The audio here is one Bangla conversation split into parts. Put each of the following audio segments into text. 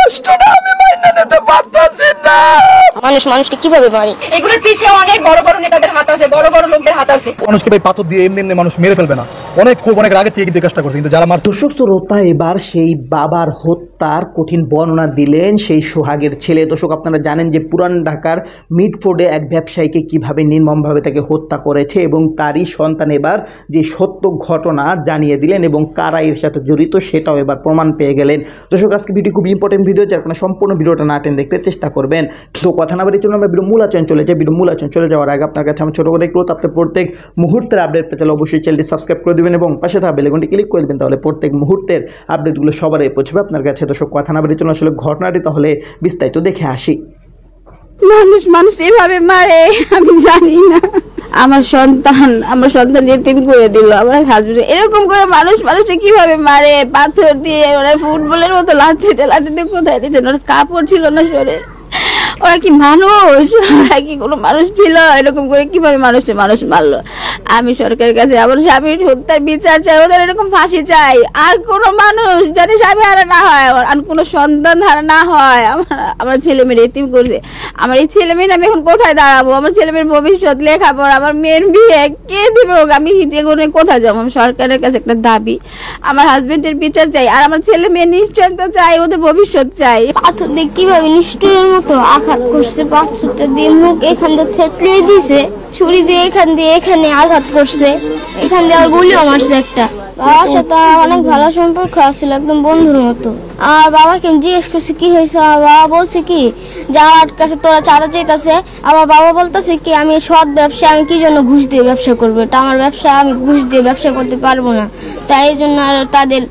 কষ্টটা আমি মাইনা নিতে পারতাছি না। মানুষ মানুষকে কিভাবে মারে, এগুলোর পিছিয়ে অনেক বড় বড় নেতাদের হাত আছে, বড় বড় লোকদের হাত আছে। মানুষকে ভাই পাথর দিয়ে এমনি এমনি মানুষ মেরে ফেলবে না, অনেক আগে থেকে কিন্তু চেষ্টা করছে, কিন্তু যারা মার। দর্শক শ্রোতা, এবার সেই বাবার হত্যার কঠিন বর্ণনা দিলেন সেই সোহাগের ছেলে। দর্শক, আপনারা জানেন যে পুরান ঢাকার মিডফোর্ডে এক ব্যবসায়ীকে কিভাবে নির্মমভাবে তাকে হত্যা করেছে এবং তারই সন্তান এবার যে সত্য ঘটনা জানিয়ে দিলেন এবং কারা এর সাথে জড়িত সেটাও এবার প্রমাণ পেয়ে গেলেন। দর্শক, আজকে ভিডিও খুব ইম্পর্টেন্ট ভিডিও, যার কারণে সম্পূর্ণ ভিডিওটা না টেনে দেখতে চেষ্টা করবেন। তো কথা না বাড়িয়ে চলুন আমরা ভিডিও মূল আচরণ চলে যাই। ভিডিও মূল আচরণ চলে যাওয়ার আগে আপনার কাছে আমি ছোটো করে একটু, আপনি প্রত্যেক মুহূর্তের আপডেট পেতে চাইলে অবশ্যই চ্যানেলটি সাবস্ক্রাইব করে দেবেন এবং পাশে থাকা বেল আইকনটি ক্লিক করে দেবেন, তাহলে প্রত্যেক মুহূর্তের আপডেটগুলো সবারই পৌঁছবে আপনার কাছে। দর্শক, কথা না বাড়িয়ে চলুন আসলে ঘটনাটি তাহলে বিস্তারিত দেখে আসি। মানুষ এভাবে মারে আমি জানি না। আমার সন্তান এতিম করে দিল আমার হাজবেন্ড। এরকম করে মানুষকে কিভাবে মারে, পাথর দিয়ে, ওরা ফুটবলের মতো লাথিতে কোথায় দিয়েছেন, ওর কাপড় ছিল না শরীরে। ওরা কি মানুষ? ওরা কি কোনো মানুষ ছিল? এরকম করে কিভাবে মানুষ মারলো? আমি সরকারের কাছে আমার স্বামীর হত্যার বিচার চাই, ওদের এরকম ফাঁসি চাই। আর কোনো মানুষ যাতে স্বামী হারা না হয়, আর কোনো সন্তান হারা না হয়। আমার ছেলে মেয়ের এতিম করছে। আমার এই ছেলে মেয়ে আমি এখন কোথায় দাঁড়াবো? আমার ছেলে মেয়ের ভবিষ্যৎ, লেখাপড়া, আমার মেয়ের বিয়ে কে দিবে? আমি যেগুলো কোথায় যাবো? আমি সরকারের কাছে একটা দাবি, আমার হাজবেন্ডের বিচার চাই, আর আমার ছেলে মেয়ে নিশ্চয়তা চাই, ওদের ভবিষ্যৎ চাই। পাথর দিয়ে কিভাবে নিষ্ঠুরের মতো আঘাত করছে, পাথরটা দিয়ে মুখ এখান দিয়ে থেতলিয়ে দিছে, ছুরি দিয়ে এখানে আঘাত করছে, এখান দিয়ে আর গুলিও মারছে একটা। বাবার সাথে অনেক ভালো সম্পর্ক আছিল, একদম বন্ধুর মতো। আর বাবাকে আমি জিজ্ঞেস করছি কি হয়েছে, বাবা বলছে কি যে আমার কাছে তোরা চাঁদা চাইতেছে। আবার বাবা বলতেছে কি আমি সৎ ব্যবসা, আমি কি জন্য ঘুষ দিয়ে ব্যবসা করবো? এটা আমার ব্যবসা, আমি ঘুষ দিয়ে ব্যবসা করতে পারবো না। তাই এই জন্য আর তাদের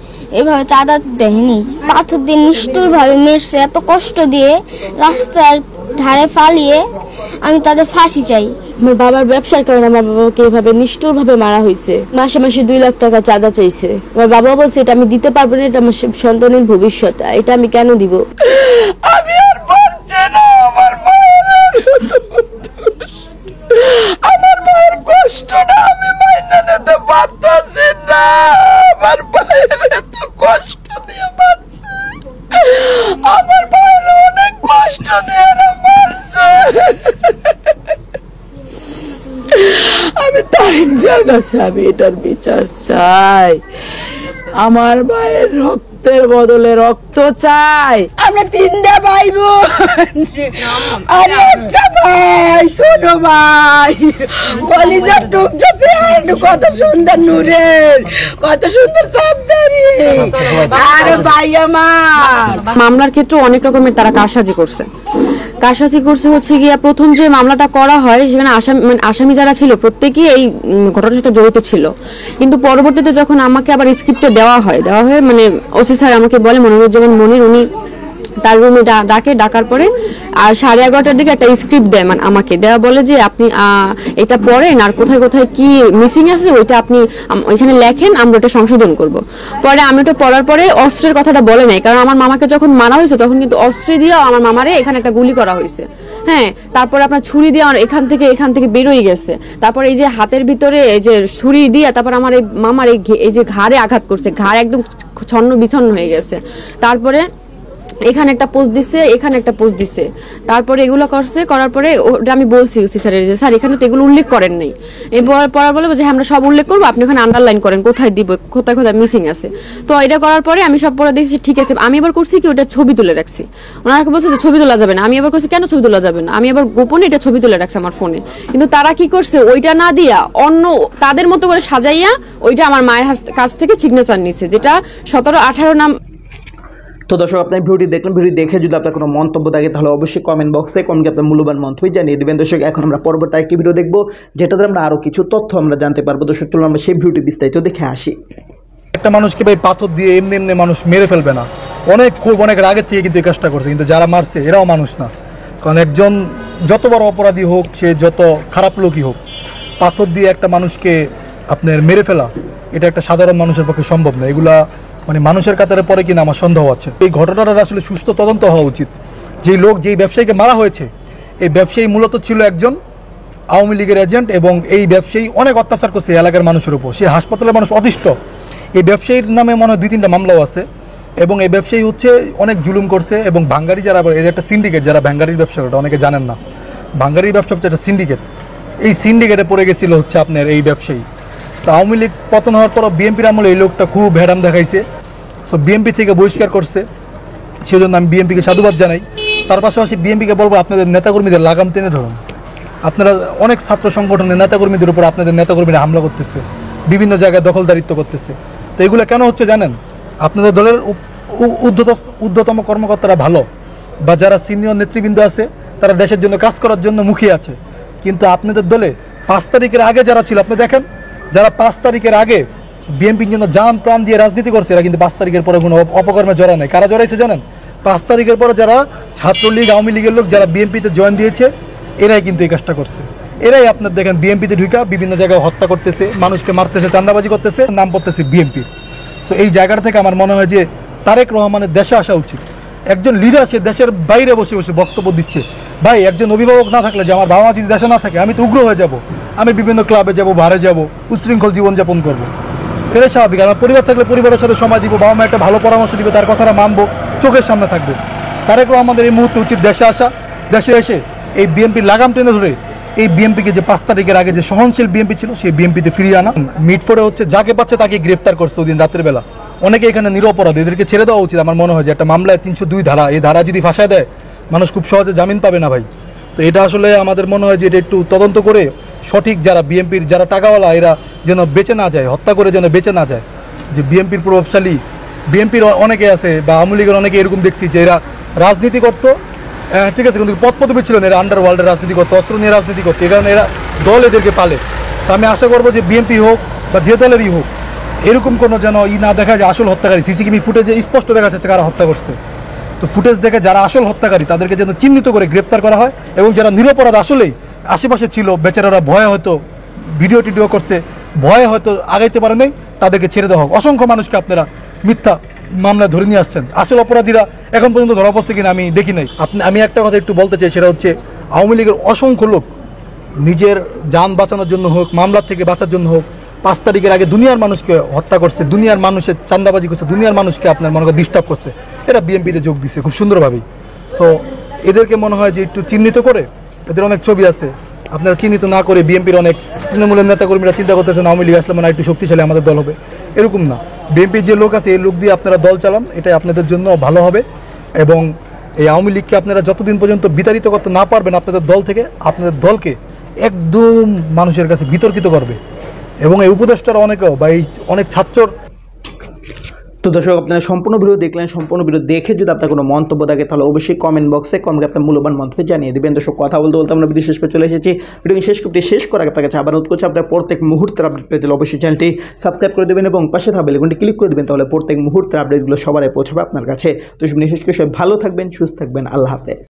এভাবে চাঁদা দেয়নি। পাথর দিয়ে নিষ্ঠুরভাবে মেরছে, এত কষ্ট দিয়ে রাস্তার ধারে ফালিয়ে। আমি তাদের ফাঁসি চাই। আমার বাবার ব্যবসার কারণে আমার বাবাকে এভাবে নিষ্ঠুরভাবে মারা হয়েছে। মাসে মাসে 2 লাখ টাকা চাঁদা চাইছে। আমার বাবা বলছে এটা আমি দিতে পারবো না, এটা আমার সন্তানের ভবিষ্যৎ, এটা আমি কেন দিব? আমি আর পারছি না, আমার মায়ের কষ্টটা আমি মাইনা নিতে পারতাছি না। আমার মায়ের এত কষ্ট দিয়ে মারছে, আমার মায়ের অনেক কষ্ট দিয়ে মারছে। আমি তার কাছে আমি এটার বিচার চাই। আমার মায়ের রক্তের বদলে রক্ত চাই। আমরা 3টা ভাই বোন, আর একটা ভাই, ছোট ভাই, কলিজার টুকটা পেট, কত সুন্দর নূরের, কত সুন্দর সাবধানী। আর ভাই আমার মামলার ক্ষেত্রে অনেক রকমের তারা কারসাজি করছে হচ্ছে গিয়া, প্রথম যে মামলাটা করা হয় সেখানে আসামি যারা ছিল প্রত্যেকেই এই ঘটনার সাথে জড়িত ছিল। কিন্তু পরবর্তীতে যখন আমাকে আবার স্ক্রিপ্টে দেওয়া হয় মানে ওসি স্যার আমাকে বলে, মনিরুজ্জামান মনির, উনি তার রুমে ডাকার পরে আর 11:30টার দিকে একটা স্ক্রিপ্ট দেয়, মানে আমাকে দেওয়া, বলে যে আপনি এটা পড়েন আর কোথায় কোথায় কি মিসিং আছে ওইটা আপনি ওইখানে লেখেন, আমরা ওটা সংশোধন করব। পরে আমি ওটা পড়ার পরে অস্ত্রের কথাটা বলে নাই, কারণ আমার মামাকে যখন মারা হয়েছে তখন কিন্তু অস্ত্রে দিয়ে আমার মামারে এখানে একটা গুলি করা হয়েছে। হ্যাঁ, তারপরে আপনার ছুরি দিয়ে আমার এখান থেকে বেরোই গেছে। তারপরে এই যে হাতের ভিতরে এই যে ছুরি দিয়ে তারপর আমার এই মামার এই যে ঘাড়ে আঘাত করছে, ঘাড় একদম ছন্ন বিছন্ন হয়ে গেছে। তারপরে এখানে একটা পোস্ট দিছে, এখানে একটা পোস্ট দিছে। তারপরে এগুলো করার পরে ওটা আমি বলছি ওসি স্যারের যে স্যার এখানে তো এগুলো উল্লেখ করেন নাই। এরপর বলে যে আমরা সব উল্লেখ করবো, আপনি ওখানে আন্ডারলাইন করেন কোথায় দিব, কোথায় কোথায় মিসিং আছে। তো এটা করার পরে আমি সব পড়ে দেখছি ঠিক আছে। আমি এবার করছি কি ওটা ছবি তুলে রাখছি। ওনারা বলছে যে ছবি তোলা যাবে না। আমি এবার করছি কেন ছবি তোলা যাবে না? আমি এবার গোপনে এটা ছবি তুলে রাখছি আমার ফোনে। কিন্তু তারা কি করছে, ওইটা না দিয়া অন্য তাদের মতো করে সাজাইয়া ওইটা আমার মায়ের কাছ থেকে সিগনেচার নিছে, যেটা 17-18 নাম। তো দর্শক, আপনার ভিডিওটি দেখলেন। ভিডিও দেখে যদি আপনার কোনো মন্তব্য থাকে তাহলে অবশ্যই কমেন্ট বক্সে কমেন্টে আপনার মূল্যবান মন্তব্য জানিয়ে দেবেন। দর্শক, এখন আমরা পরবর্তী একটি ভিডিও দেখবো, যেটাতে আমরা আরও কিছু তথ্য আমরা জানতে পারবো। দর্শক, চলুন আমরা সেই ভিডিওটি বিস্তারিত দেখে আসি। একটা মানুষকে ভাই পাথর দিয়ে এমনি এমনি মানুষ মেরে ফেলবে না, অনেক আগে থেকে কিন্তু চেষ্টা করছে, কিন্তু যারা মারছে এরাও মানুষ না। কারণ একজন যত বড় অপরাধী হোক, সে যত খারাপ লোকই হোক, পাথর দিয়ে একটা মানুষকে আপনার মেরে ফেলা এটা একটা সাধারণ মানুষের পক্ষে সম্ভব না। এগুলা মানে মানুষের কাতারে পরে কিনা আমার সন্দেহ আছে। এই ঘটনাটার আসলে সুষ্ঠু তদন্ত হওয়া উচিত। যেই ব্যবসায়ীকে মারা হয়েছে, এই ব্যবসায়ী মূলত ছিল একজন আওয়ামী লীগের এজেন্ট, এবং এই ব্যবসায়ী অনেক অত্যাচার করছে এলাকার মানুষের উপর। সে হাসপাতালের মানুষ অতিষ্ঠ। এই ব্যবসায়ীর নামে মনে হয় 2-3টা মামলাও আছে। এবং এই ব্যবসায়ী হচ্ছে অনেক জুলুম করছে, এবং ভাঙ্গারি যারা, এর একটা সিন্ডিকেট, যারা ভাঙ্গারির ব্যবসা করে অনেকে জানেন না, ভাঙ্গারির ব্যবসা হচ্ছে একটা সিন্ডিকেট। এই সিন্ডিকেটে পড়ে গেছিল হচ্ছে আপনার এই ব্যবসায়ী। তো আওয়ামী লীগ পতন হওয়ার পর বিএনপির আমলে এই লোকটা খুব ভ্যাডাম দেখাইছে, সো বিএনপি থেকে বহিষ্কার করছে। সেজন্য আমি বিএনপিকে সাধুবাদ জানাই। তার পাশাপাশি বিএনপিকে বলবো, আপনাদের নেতাকর্মীদের লাগাম টেনে ধরুন। আপনারা অনেক ছাত্র সংগঠনের নেতাকর্মীদের উপর আপনাদের নেতাকর্মীরা হামলা করতেছে, বিভিন্ন জায়গায় দখলদারিত্ব করতেছে। তো এগুলো কেন হচ্ছে জানেন? আপনাদের দলের ঊর্ধ্বতম কর্মকর্তারা ভালো, বা যারা সিনিয়র নেতৃবৃন্দ আছে তারা দেশের জন্য কাজ করার জন্য মুখিয়ে আছে, কিন্তু আপনাদের দলে 5 তারিখের আগে যারা ছিল, আপনি দেখেন যারা 5 তারিখের আগে বিএনপির জন্য জান প্রাণ দিয়ে রাজনীতি করছে, এরা কিন্তু 5 তারিখের পরে কোনো অপকর্মে জড়া নেই। কারা জড়াইছে জানেন? 5 তারিখের পরে যারা ছাত্রলীগ, আওয়ামী লীগের লোক যারা বিএনপিতে জয়েন দিয়েছে, এরাই কিন্তু এই কাজটা করছে। এরাই আপনার দেখেন বিএনপিতে ঢুকা বিভিন্ন জায়গায় হত্যা করতেছে, মানুষকে মারতেছে, চাঁদাবাজি করতেছে, নাম পড়তেছে বিএনপি। তো এই জায়গাটা থেকে আমার মনে হয় যে তারেক রহমানের দেশে আসা উচিত। একজন লিডার সে দেশের বাইরে বসে বসে বক্তব্য দিচ্ছে। ভাই, একজন অভিভাবক না থাকলে, যে আমার বাবা মা যদি দেশে না থাকে, আমি তো উগ্র হয়ে যাব, আমি বিভিন্ন ক্লাবে যাব, বারে যাব, উচ্ছৃঙ্খল জীবনযাপন করবো। এটাই স্বাভাবিক। আমার পরিবার থাকলে পরিবারের সাথে সময় দিব, বাবা মা একটা ভালো পরামর্শ দিবে, তার কথাটা মানবো, চোখের সামনে থাকবে। তারেক রহমানের এই মুহূর্তে উচিত দেশে আসা, দেশে এসে এই বিএনপির লাগাম টেনে ধরে এই বিএনপিকে, যে 5 তারিখের আগে যে সহনশীল বিএনপি ছিল, সেই বিএনপিতে ফিরিয়ে আনা। মিটফোর্ডে হচ্ছে যাকে পাচ্ছে তাকে গ্রেফতার করছে ওই দিন রাতের বেলা। অনেকে এখানে নিরপরাধ, এদেরকে ছেড়ে দেওয়া উচিত। আমার মনে হয় যে একটা মামলায় 302 ধারা, এই ধারা যদি ফাঁসায় দেয়, মানুষ খুব সহজে জামিন পাবে না ভাই। তো এটা আসলে আমাদের মনে হয় যে এটা একটু তদন্ত করে সঠিক, যারা বিএনপির যারা টাকাওয়ালা, এরা যেন বেঁচে না যায়, হত্যা করে যেন বেঁচে না যায়। যে বিএনপির প্রভাবশালী, বিএনপির অনেকে আছে, বা আওয়ামী লীগের অনেকে এরকম দেখছি যে এরা রাজনীতি করতো, ঠিক আছে, কিন্তু পদপদবী ছিল না, এরা আন্ডারওয়ার্ল্ডের রাজনীতি করতো, অস্ত্র নিয়ে রাজনীতি করতো, এই কারণে এরা দল এদেরকে পালে। তো আমি আশা করবো যে বিএনপি হোক বা যে দলেরই হোক, এরকম কোনো যেন না দেখা যায় আসল হত্যাকারী। সিসিটিভি ফুটেজে স্পষ্ট দেখা যাচ্ছে কারা হত্যা করছে। তো ফুটেজ দেখে যারা আসল হত্যাকারী তাদেরকে যেন চিহ্নিত করে গ্রেপ্তার করা হয়, এবং যারা নিরপরাধ আসলেই আশেপাশে ছিল, বেচারারা ভয়ে হয়তো ভিডিও টিডিও করছে, ভয়ে হয়তো আগাইতে পারে নাই, তাদেরকে ছেড়ে দেওয়া হোক। অসংখ্য মানুষকে আপনারা মিথ্যা মামলা ধরে নিয়ে আসছেন, আসল অপরাধীরা এখন পর্যন্ত ধরা পড়ছে কিনা আমি দেখি নাই। আমি একটা কথা একটু বলতে চাই, সেটা হচ্ছে আওয়ামী লীগের অসংখ্য লোক নিজের যান বাঁচানোর জন্য হোক, মামলার থেকে বাঁচার জন্য হোক, 5 তারিখের আগে দুনিয়ার মানুষকে হত্যা করছে, দুনিয়ার মানুষের চাঁদাবাজি করছে, দুনিয়ার মানুষকে আপনার মনে করেন ডিস্টার্ব করছে। এরা বিএনপিতে যোগ দিচ্ছে খুব সুন্দরভাবেই। সো এদেরকে মনে হয় যে একটু চিহ্নিত করে, এদের অনেক ছবি আছে, আপনারা চিহ্নিত না করে বিএনপির অনেক তৃণমূলের নেতাকর্মীরা চিন্তা করতেছেন আওয়ামী লীগ আসলে মানে একটু শক্তিশালী আমাদের দল হবে, এরকম না। বিএনপির যে লোক আছে এই লোক দিয়ে আপনারা দল চালান, এটাই আপনাদের জন্য ভালো হবে। এবং এই আওয়ামী লীগকে আপনারা যতদিন পর্যন্ত বিতাড়িত করতে না পারবেন আপনাদের দল থেকে, আপনাদের দলকে একদম মানুষের কাছে বিতর্কিত করবে। এবং এই উপদেষ্টারা অনেকেও বা এই অনেক ছাত্রর। তো দর্শক, আপনারা সম্পূর্ণ ভিডিও দেখলেন। সম্পূর্ণ ভিডিও দেখে যদি আপনার কোনো মন্তব্য থাকে, তাহলে অবশ্যই কমেন্ট বক্সে আপনার মূল্যবান মন্তব্য জানিয়ে দেবেন। দর্শক, কথা বলতে বলতে আমরা ভিডিও শেষ পর্যন্ত চলে এসেছি। ভিডিও শেষ করার আগে আপনার কাছে আবার অনুরোধ করছি, আপনার প্রত্যেক মুহূর্তের আপডেট পেতে অবশ্যই চ্যানেলটি সাবস্ক্রাইব করে দেবেন এবং পাশে থাকা বেল আইকনটি ক্লিক করে দেবেন, তাহলে প্রত্যেক মুহূর্তের আপডেটগুলো সবারই পৌঁছাবে আপনার কাছে। তো বিশেষ করে ভালো থাকবেন, সুস্থ থাকবেন। আল্লাহ হাফেজ।